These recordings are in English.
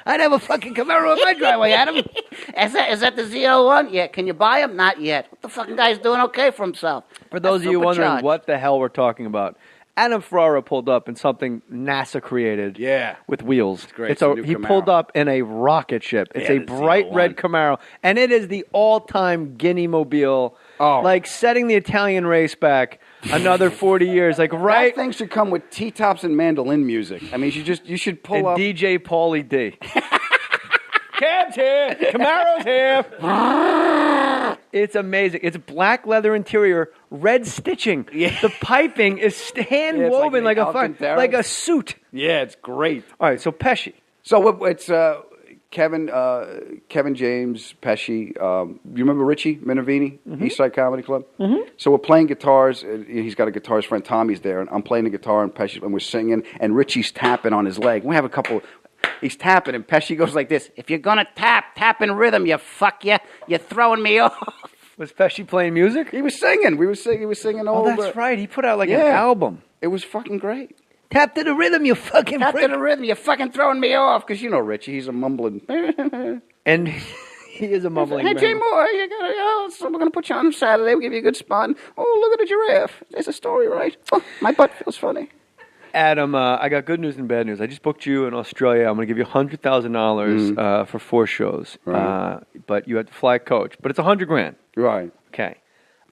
I'd have a fucking Camaro in my driveway, Adam. Is that the ZL1? Yeah. Can you buy him? Not yet. What the fucking guy's doing okay for himself. For those of you wondering what the hell we're talking about, Adam Ferrara pulled up in something NASA created. Yeah. With wheels. It's great. He pulled up in a rocket ship. It's a bright red Camaro. And it is the all-time Guinea mobile. Oh. Like setting the Italian race back another 40 years. Like right. That thing should come with T-tops and mandolin music. I mean, you should pull up. DJ Paulie D. Cab's here. Camaro's here. It's amazing. It's black leather interior, red stitching. Yeah. The piping is hand woven like a suit. Yeah, it's great. All right, so Pesci. So it's Kevin James, Pesci. You remember Richie Minervini, East Side Comedy Club? Mm-hmm. So we're playing guitars. He's got a guitarist friend, Tommy's there, and I'm playing the guitar, and Pesci, and we're singing, and Richie's tapping on his leg. We have a couple. He's tapping, and Pesci goes like this: "If you're gonna tap in rhythm, you fuck you. You're throwing me off." Was Pesci playing music? He was singing. He was singing all. Oh, that's right. He put out an album. It was fucking great. Tap to the rhythm, you fucking Tap to the rhythm, you're fucking throwing me off. Because you know Richie, he's a mumbling. And he is a mumbling man. Hey, Jay Mohr, so we're going to put you on Saturday. We'll give you a good spot. Oh, look at the giraffe. There's a story, right? Oh, my butt feels funny. Adam, I got good news and bad news. I just booked you in Australia. I'm going to give you $100,000 for 4 shows. Right. But you have to fly a coach. But it's $100,000. Right. Okay.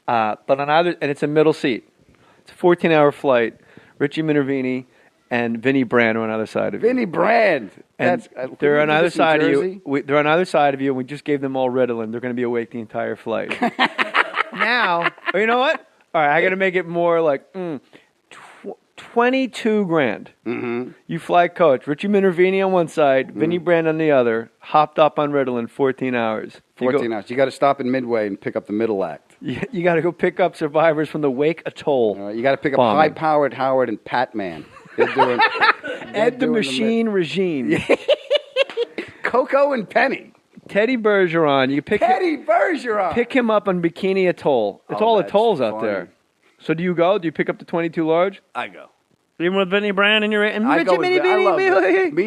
But on either, and it's a middle seat. It's a 14-hour flight. Richie Minervini and Vinnie Brand are on either side of you. Vinnie Brand. They're on either side of you. They're on either side of you, and we just gave them all Ritalin. They're going to be awake the entire flight. Now, you know what? All right, I got to make it more like $22,000. Mm-hmm. You fly coach. Richie Minervini on one side, Vinnie Brand on the other. Hopped up on Ritalin 14 hours. 14 hours. You got to stop in Midway and pick up the middle act. You got to go pick up survivors from the Wake Atoll. You got to pick up High-Powered Howard and Pat Man. They're doing Ed the Machine Regine. Coco and Penny. Teddy Bergeron. Bergeron. Pick him up on Bikini Atoll. It's all atolls out there. So do you go? Do you pick up the 22 large? I go. Even with Vinnie Brand and I go with me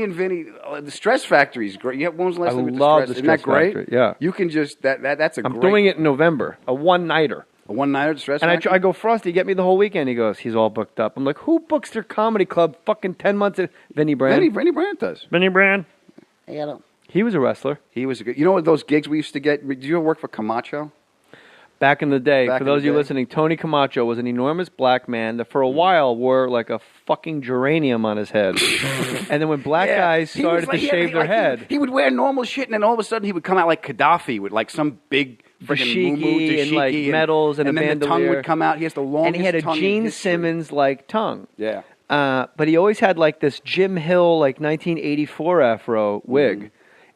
and Vinny. The Stress Factory is great. When was the last time you went to Stress? Isn't that great? Factory, yeah. You can just that's a. I'm doing it in November. A one-nighter. A one-nighter at Stress Factory. And I go, Frosty, get me the whole weekend. He goes, he's all booked up. I'm like, who books their comedy club fucking 10 months? Vinnie Brand. Vinnie Brand does. Vinnie Brand. He was a wrestler. He was a good. You know what those gigs we used to get? Did you ever work for Camacho? Back in the day, for those of you listening, Tony Camacho was an enormous black man that for a while wore like a fucking geranium on his head. And then when black guys started to shave their head... He would wear normal shit, and then all of a sudden he would come out like Gaddafi with like some big freaking dashiki and like medals and a bandolier. And then the tongue would come out. He has the longest tongue. And he had a Gene Simmons-like tongue. Yeah. But he always had like this Jim Hill, like 1984 afro wig.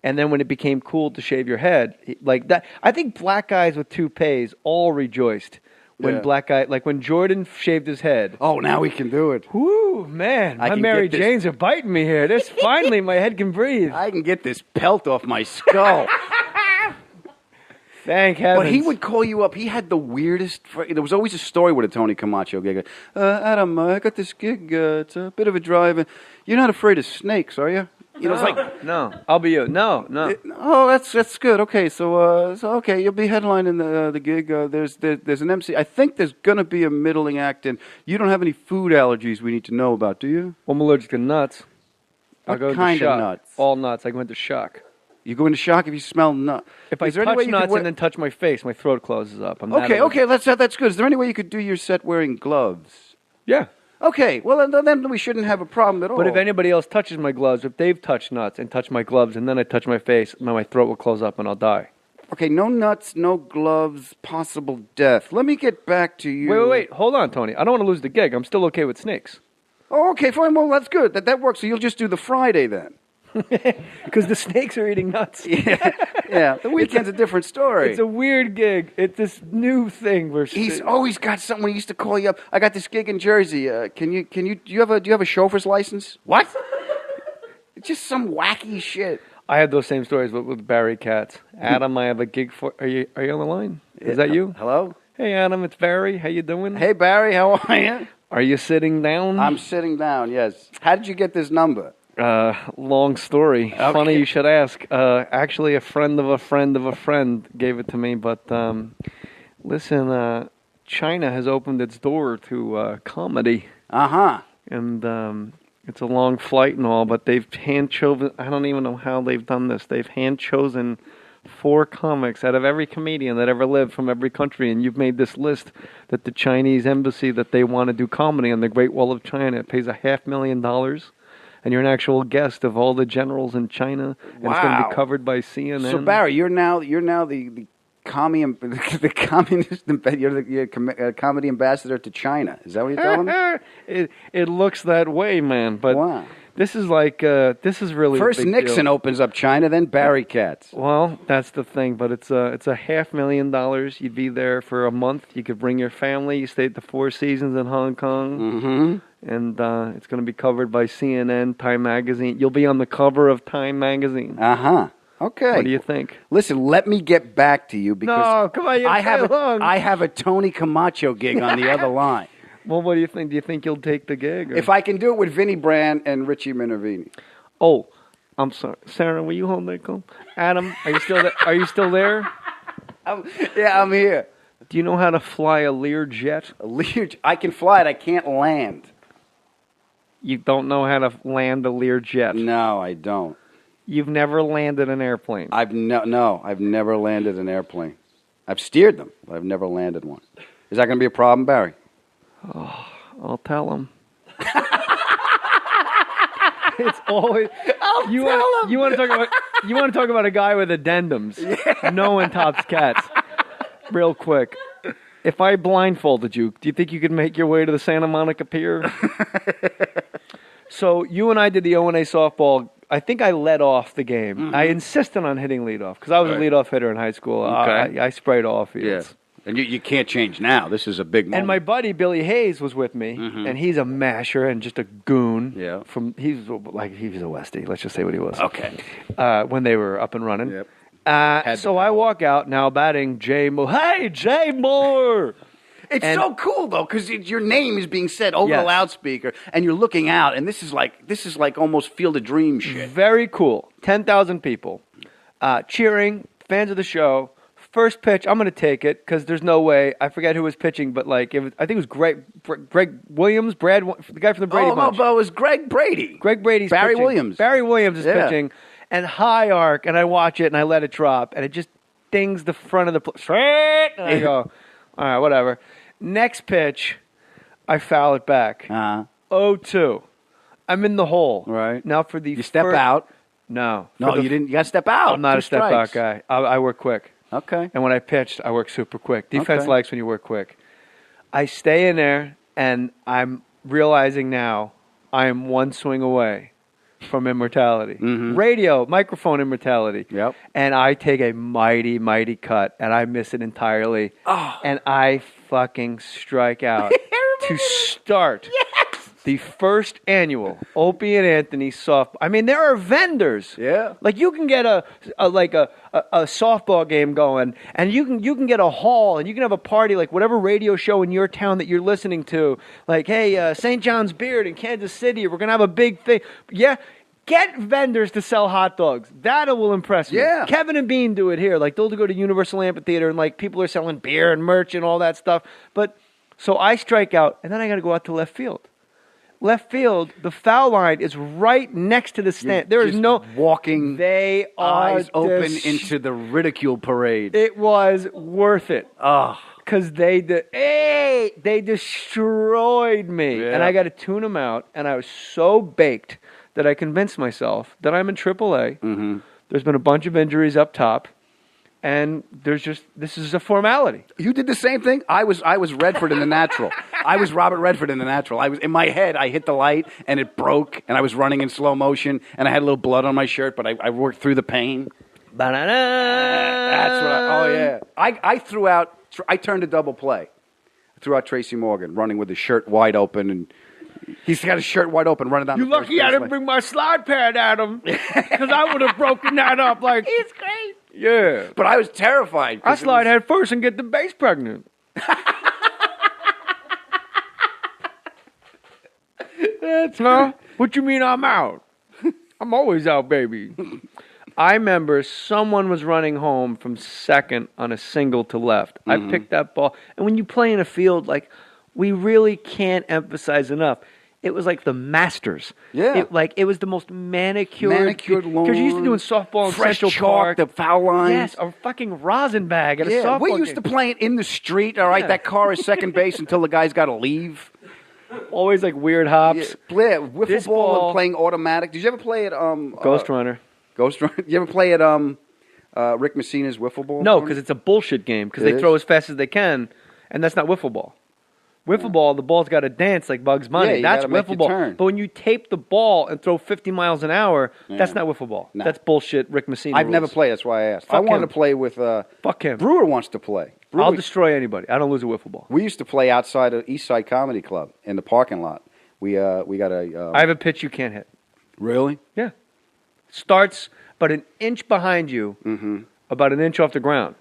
And then when it became cool to shave your head, like that, I think black guys with toupees all rejoiced when when Jordan shaved his head. Oh, now we can do it. Whoo, man. My Mary Janes are biting me here. Finally, my head can breathe. I can get this pelt off my skull. Thank heavens. But he would call you up. He had the weirdest... There was always a story with a Tony Camacho gig. Adam, I got this gig. It's a bit of a drive. You're not afraid of snakes, are you? You know, it's like no, I'll be you. No. Oh, that's good. Okay, so okay, you'll be headlining the gig. There's an MC. I think there's gonna be a middling act, and you don't have any food allergies we need to know about, do you? Well, I'm allergic to nuts. What kind of nuts? All nuts. I go into shock. You go into shock if you smell nuts. If I touch nuts and then touch my face, my throat closes up. Okay, that's good. Is there any way you could do your set wearing gloves? Yeah. Okay, well, then we shouldn't have a problem at all. But if anybody else touches my gloves, if they've touched nuts and touched my gloves and then I touch my face, my throat will close up and I'll die. Okay, no nuts, no gloves, possible death. Let me get back to you. Wait. Hold on, Tony. I don't want to lose the gig. I'm still okay with snakes. Oh, okay, fine. Well, that's good. That works. So you'll just do the Friday then. Because the snakes are eating nuts. Yeah. The weekend's a different story. It's a weird gig. It's this new thing. He's always got something. He used to call you up. I got this gig in Jersey. Do you have a chauffeur's license? What? It's just some wacky shit. I had those same stories with Barry Katz. Adam, I have a gig for. Are you on the line? Is that you? Hello. Hey, Adam. It's Barry. How you doing? Hey, Barry. How are you? Are you sitting down? I'm sitting down. Yes. How did you get this number? Long story. Okay. Funny you should ask. Actually, a friend of a friend of a friend gave it to me. But listen, China has opened its door to comedy. Uh-huh. And it's a long flight and all, but they've hand-chosen, I don't even know how they've done this. They've hand-chosen 4 comics out of every comedian that ever lived from every country, and you've made this list that the Chinese embassy, that they want to do comedy on the Great Wall of China. It pays $500,000, and you're an actual guest of all the generals in China, and it's going to be covered by CNN. So, Barry, you're now the the communist, you're the comedy ambassador to China. Is that what you're telling me? It looks that way, man. But wow. This is like this is really First a big Nixon deal. opens up China, then Barry Katz. Well, that's the thing. But it's $500,000. You'd be there for a month. You could bring your family. You stay at the Four Seasons in Hong Kong, and it's going to be covered by CNN, Time Magazine. You'll be on the cover of Time Magazine. Okay. What do you think? Listen, let me get back to you because No, come on, I have a Tony Camacho gig on the other line. Well, what do you think? Do you think you'll take the gig? Or? If I can do it with Vinnie Brand and Richie Minervini. Oh, I'm sorry, Sarah. Will you hold that call? Adam, are you still there? Are you still there? Yeah, I'm here. Do you know how to fly a Lear jet? I can fly it. I can't land. You don't know how to land a Lear jet? No, I don't. You've never landed an airplane? I've never landed an airplane. I've steered them, but I've never landed one. Is that going to be a problem, Barry? Oh, I'll tell him. It's always you want to talk about a guy with addendums. Yeah. No one tops Cats. Real quick. If I blindfolded you, do you think you could make your way to the Santa Monica Pier? So you and I did the O&A softball. I think I led off the game. Mm-hmm. I insisted on hitting leadoff because I was a leadoff hitter in high school. Okay. I sprayed all fields. Yeah. And you can't change now. This is a big moment. And my buddy Billy Hayes was with me, and he's a masher and just a goon. Yeah. He was a Westie. Let's just say what he was. Okay. When they were up and running. Yep. So I walk out now batting Jay Mohr. Hey, Jay Mohr! It's so cool though, because your name is being said over the loudspeaker, and you're looking out, and this is like almost Field of Dreams shit. Very cool. 10,000 people cheering, fans of the show. First pitch, I'm going to take it because there's no way. I forget who was pitching, but I think it was Greg Williams, the guy from the Brady Bunch. But it was Greg Brady. Greg Brady's Barry pitching. Williams. Barry Williams is pitching, and high arc, and I watch it and I let it drop, and it just dings the front of the straight, and I go, all right, whatever. Next pitch, I foul it back. 0-2. I'm in the hole. Right. Now for the You step out. No. No, you didn't. You got to step out. I'm not 2 a step out guy. I work quick. Okay. And when I pitched, I work super quick. Defense Okay. likes when you work quick. I stay in there, and I'm realizing now I am one swing away from immortality. Radio, microphone immortality. Yep. And I take a mighty, mighty cut, and I miss it entirely. Oh. And I fucking strike out to start the first annual Opie and Anthony softball. I mean, there are vendors. Yeah. Like you can get a softball game going, and you can get a hall, and you can have a party, like whatever radio show in your town that you're listening to. Like, hey, St. John's Beard in Kansas City, we're gonna have a big thing. Yeah. Get vendors to sell hot dogs. That will impress me. Yeah. Kevin and Bean do it here. Like they'll go to Universal Amphitheater, and like people are selling beer and merch and all that stuff. But so I strike out, and then I got to go out to left field. Left field, the foul line is right next to the stand. There is no walking. They are eyes open into the ridicule parade. It was worth it. Oh, because they destroyed me, and I got to tune them out. And I was so baked that I convinced myself that I'm in AAA. Mm-hmm. There's been a bunch of injuries up top. And this is a formality. You did the same thing? I was Redford in The Natural. I was Robert Redford in The Natural. I was in my head, I hit the light and it broke and I was running in slow motion and I had a little blood on my shirt, but I worked through the pain. That's what I turned a double play. I threw out Tracy Morgan running with his shirt wide open, and he's got his shirt wide open running down the first lucky I didn't lane. bring my slide pad at him, because I would have broken that up like... He's great. Yeah. But I was terrified. I slide head first and get the base pregnant. That's what you mean I'm out? I'm always out, baby. I remember someone was running home from second on a single to left. I picked that ball. And when you play in a field, like, we really can't emphasize enough. It was like the Masters. Yeah. It was the most manicured lawn. Because you used to doing softball in fresh Central chalk, Park. the foul lines. Yes, a fucking rosin bag at a Yeah, softball we used game. to play it in the street. All right, Yeah. that car is second base until the guy's got to leave. Always like weird hops. Yeah, wiffle This ball ball- and playing automatic. Did you ever play at Ghost Runner. Ghost Runner? Did you ever play at Rick Messina's wiffle ball? No, because it's a bullshit game. Because It they is? throw as fast as they can, and that's not wiffle ball. Wiffle ball, the ball's got to dance like Bugs Bunny. Yeah, you That's gotta make wiffle your ball. turn. But when you tape the ball and throw 50 miles an hour, that's not wiffle ball. No. That's bullshit. Rick Messina. I've never rules. played. That's why I asked. I Fuck wanted him. to play with. Fuck him. Brewer wants to play. I'll destroy anybody. I don't lose a wiffle ball. We used to play outside of East Side Comedy Club in the parking lot. We got a. I have a pitch you can't hit. Really? Yeah. Starts about an inch behind you, about an inch off the ground,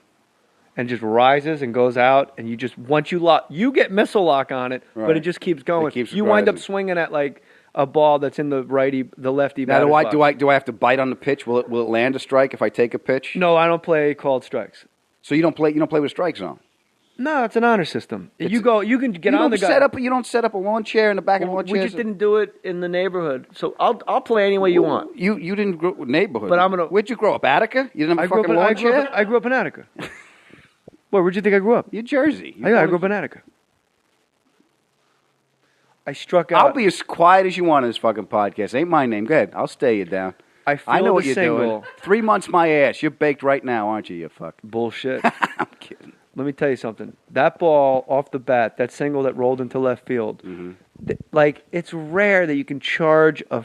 and just rises and goes out. And you just, once you lock, you get missile lock on it, but Right. it just keeps going. It keeps you wind up rising. swinging at like a ball that's in the lefty. Now, batter's box. do I have to bite on the pitch? Will it land a strike if I take a pitch? No, I don't play called strikes. So you don't play with strike zone. No, it's an honor system. You can get You on the don't guy. you don't set up a lawn chair in the back of the lawn chair. We just didn't do it in the neighborhood, so I'll play any way you want. You didn't grow up with neighborhood. But I'm gonna- Where'd you grow up? Attica? You didn't have a fucking lawn I chair? grew up in Attica. Where'd you think I grew up? You're Jersey. I grew up in Attica. I struck out. I'll be as quiet as you want in this fucking podcast. Ain't my name. Go ahead. I'll stay you down. I I know filled what a you're single. doing. 3 months my ass. You're baked right now, aren't you? You fuck. Bullshit. I'm kidding. Let me tell you something. That ball off the bat, that single that rolled into left field, it's rare that you can charge a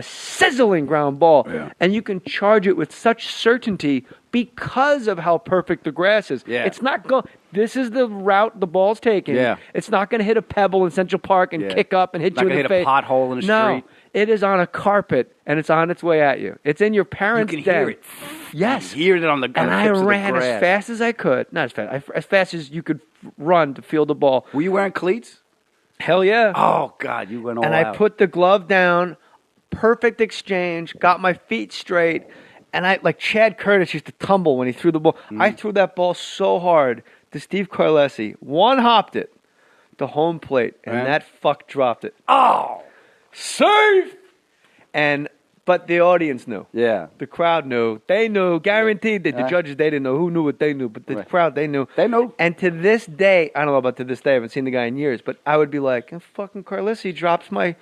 sizzling ground ball, and you can charge it with such certainty because of how perfect the grass is. Yeah. It's not going. This is the route the ball's taking. Yeah. It's not going to hit a pebble in Central Park and kick up and hit Not you in gonna the hit a face. pothole in the no, street. it is on a carpet and it's on its way at you. It's in your parents' You can hear den. it. Yes. You hear it on the And I tips of the ran as grass. fast as I could. Not as fast. As fast as you could run to field the ball. Were you wearing cleats? Hell yeah. Oh, God. You went all and out. I put the glove down. Perfect exchange. Got my feet straight. And I, like Chad Curtis used to tumble when he threw the ball. I threw that ball so hard to Steve Carlesi. One-hopped it to home plate. And Right. that fuck dropped it. Oh! Safe! But the audience knew. Yeah. The crowd knew. They knew. Guaranteed that the judges, they didn't know. Who knew what they knew? But the Right. crowd, they knew. They knew. And to this day, I don't know about to this day. I haven't seen the guy in years. But I would be like, fucking Carlisi drops my...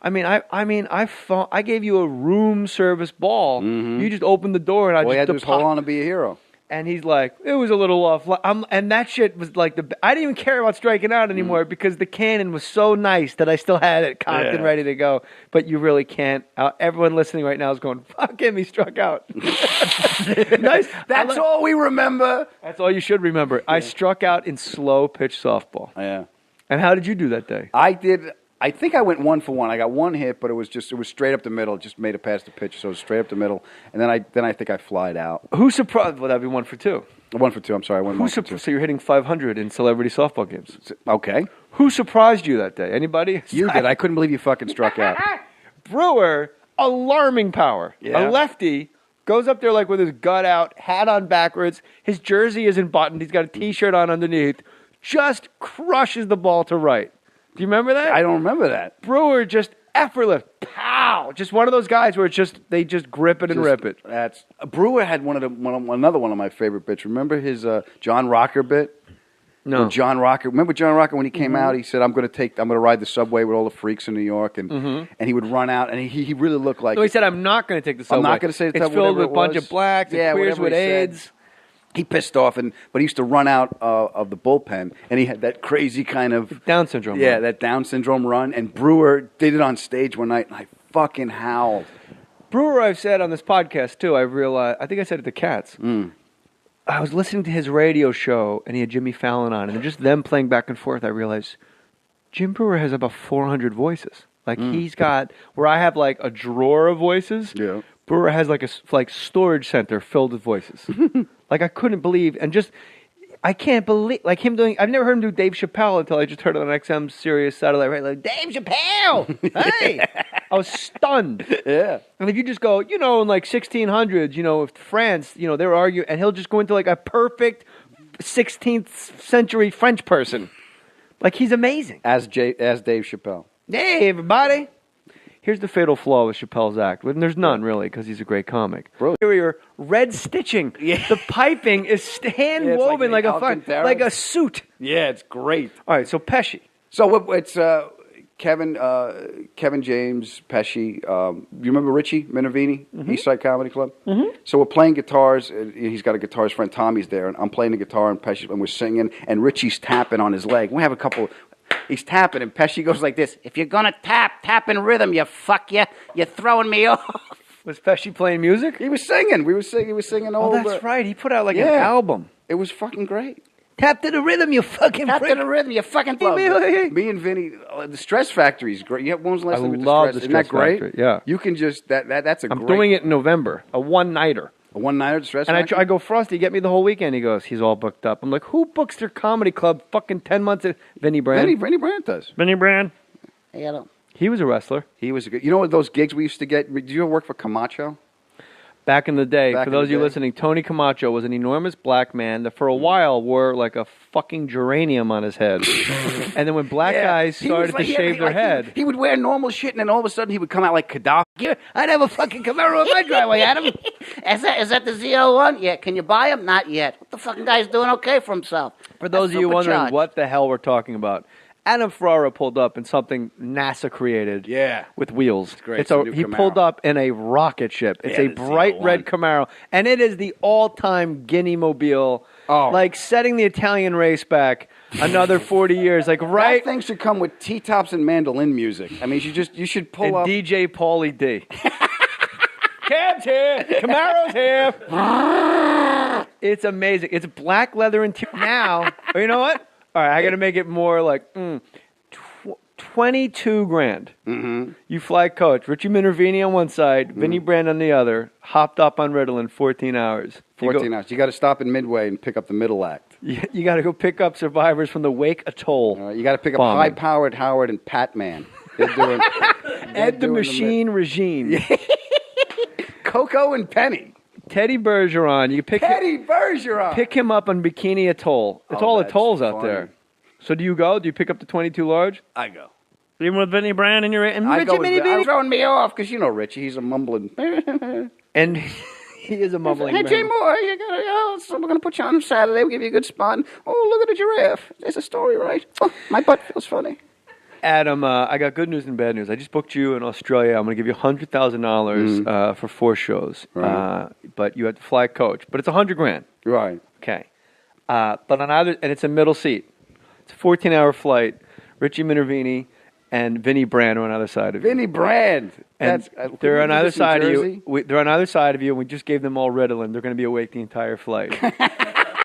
I gave you a room service ball. You just opened the door and I All you had just to do was hold on to be a hero. And he's like, it was a little off. And that shit was like I didn't even care about striking out anymore because the cannon was so nice that I still had it cocked and ready to go. But you really can't. Everyone listening right now is going, fuck him, he struck out. Nice. That's all we remember. That's all you should remember. I struck out in slow pitch softball. Yeah. And how did you do that day? I did. I think I went 1 for 1. I got one hit, but it was straight up the middle. Just made it past the pitch, so it was straight up the middle. And then I think I flied out. Who surprised? Well, that'd be 1 for 2. 1 for 2. I'm sorry. I went Who 1 for 2. So you're hitting 500 in celebrity softball games. Okay. Who surprised you that day? Anybody? You did. I couldn't believe you fucking struck out. Brewer, alarming power. Yeah. A lefty goes up there like with his gut out, hat on backwards. His jersey isn't buttoned. He's got a T-shirt on underneath. Just crushes the ball to right. Do you remember that? I don't remember that. Brewer just effortless. Pow! Just one of those guys where they just grip it and rip it. That's Brewer had another one of my favorite bits. Remember his John Rocker bit? No. When John Rocker. Remember John Rocker when he came out? He said, "I'm going to ride the subway with all the freaks in New York," and he would run out, and he really looked like. No, he said, "I'm not going to take the subway. I'm not going to say the It's subway, filled whatever with a bunch it was. of blacks and queers whatever with he said. AIDS." He pissed off, but he used to run out of the bullpen, and he had that crazy kind of Down syndrome. Yeah, run. that Down syndrome run. And Brewer did it on stage one night, and I fucking howled. Brewer, I've said on this podcast too. I realized. I think I said it to Cats. I was listening to his radio show, and he had Jimmy Fallon on, and just them playing back and forth. I realized Jim Brewer has about 400 voices. Like he's got where I have like a drawer of voices. Yeah. Brewer has like a storage center filled with voices. Like I couldn't believe, and just I can't believe like him doing. I've never heard him do Dave Chappelle until I just heard it on XM Sirius Satellite. Right, like Dave Chappelle. Hey, I was stunned. Yeah. And if you just go, in like 1600s, if France, they were arguing, and he'll just go into like a perfect 16th century French person. Like, he's amazing. As Dave Chappelle. Hey, everybody. Here's the fatal flaw with Chappelle's act. And there's none, really, because he's a great comic. Interior red stitching. Yeah. The piping is hand-woven like a suit. Yeah, it's great. All right, so Pesci. So it's Kevin James, Pesci. You remember Richie Minervini, East Side Comedy Club? Mm-hmm. So we're playing guitars. He's got a guitarist friend, Tommy's there, and I'm playing the guitar, and Pesci, and we're singing, and Richie's tapping on his leg. We have a couple. He's tapping, and Pesci goes like this: "If you're gonna tap in rhythm, you fuck you. You're throwing me off." Was Pesci playing music? He was singing. He was singing all. Oh, that's right. He put out like an album. It was fucking great. Tap to the rhythm, you fucking Tap prick. to the rhythm, you fucking Me and Vinny, the Stress Factory is great. When was the last time you love Stress? the Isn't that Stress great? Factory, yeah. You can just that's a I'm great. doing it in November, a one-nighter. A one-nighter, the Stress and Factory? I go, Frosty, get me the whole weekend. He goes, he's all booked up. I'm like, who books their comedy club fucking 10 months? Vinny Brand. Vinny Brand does. Vinny Brand. He was a wrestler. He was a good. You know what those gigs we used to get? Did you ever work for Camacho? Back in the day, for those of you listening, Tony Camacho was an enormous black man that for a while wore like a fucking geranium on his head. And then when black guys started to shave their head. He would wear normal shit, and then all of a sudden he would come out like Gaddafi. I'd have a fucking Camaro in my driveway, Adam. Is that the ZL1? Yeah. Can you buy him? Not yet. What the fucking guy's doing okay for himself. For those of you wondering what the hell we're talking about, Adam Ferrara pulled up in something NASA created with wheels. It's great. He pulled up in a rocket ship. It's a bright red Camaro, and it is the all-time Guinea Mobile, like setting the Italian race back another 40 years. Like right, that thing should come with T-tops and mandolin music. I mean, you should pull up DJ Paulie D. Cab's here, Camaro's here. It's amazing. It's black leather interior now. Or you know what? All right, I got to make it more like 22 grand. Mm-hmm. You fly coach. Richie Minervini on one side, Vinny Brand on the other, hopped up on Ritalin 14 hours. 14 hours. You got to stop in Midway and pick up the middle act. You got to go pick up survivors from the Wake Atoll. You got to pick up High-Powered Howard and Pat Man. They're doing Ed the Machine Regine. Coco and Penny. Teddy Bergeron. You pick Bergeron. Pick him up on Bikini Atoll. It's all atolls out there. So do you go? Do you pick up the 22 large? I go. Even with Vinny Brand and Richie Vinny throwing me off because you know Richie. He's a mumbling. And he is a mumbling. Hey, Jay Mohr, so we're gonna put you on Saturday. We'll give you a good spot. And, look at the giraffe. There's a story, right? Oh, my butt feels funny. Adam, I got good news and bad news. I just booked you in Australia. I'm going to give you $100,000 for 4 shows. Right. But you have to fly coach. But it's $100 grand. Right. Okay. But on either, and it's a middle seat. It's a 14-hour flight. Richie Minervini and Vinny Brand are on either side of you. Vinny Brand. And they're on either side of you. They're on either side of you, and we just gave them all Ritalin. They're going to be awake the entire flight.